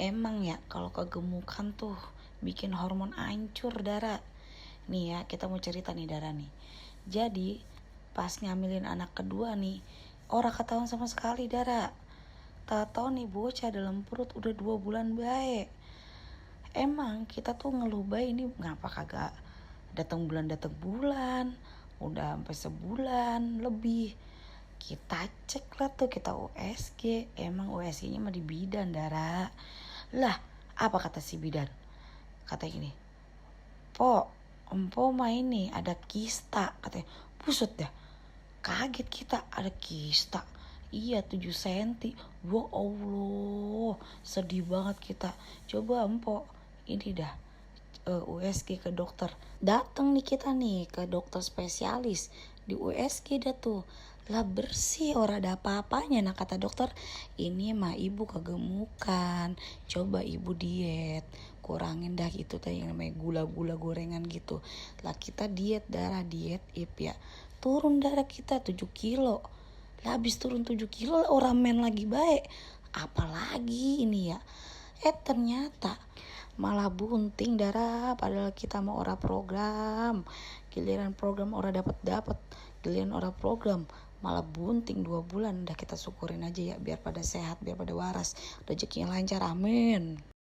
Emang ya kalau kegemukan tuh bikin hormon hancur Dara. Nih ya kita mau cerita nih Dara nih. Jadi pas ngamilin anak kedua nih, ora ketahuan sama sekali Dara. Tahu nih bocah dalam perut udah 2 bulan baik. Emang kita tuh ngeluh bayi ini ngapa kagak datang bulan, udah sampai sebulan lebih. Kita cek lah tuh, kita USG, emang USG-nya mah di bidan Dara. Lah, apa kata si bidan? Kata gini, empo mah ini ada kista, katanya. Pusut dah, kaget kita, ada kista. Iya 7 cm. Wah Allah, sedih banget kita. Coba empo ini dah USG ke dokter. Datang nih kita nih ke dokter spesialis di USG dah tuh. Lah bersih, ora ada apa-apanya. Nah kata dokter, ini mah ibu kegemukan, coba ibu diet, kurangin dah itu tadi yang namanya gula-gula gorengan gitu. Lah kita diet Darah, diet ya, turun darah kita 7 kilo. Lah habis turun 7 kilo orang men lagi baik, apalagi ini ya. Ternyata malah bunting Darah, padahal kita mau ora program. Giliran program ora dapat, giliran ora program malah bunting 2 bulan. Udah kita syukurin aja ya, biar pada sehat, biar pada waras, rezekinya lancar, amin.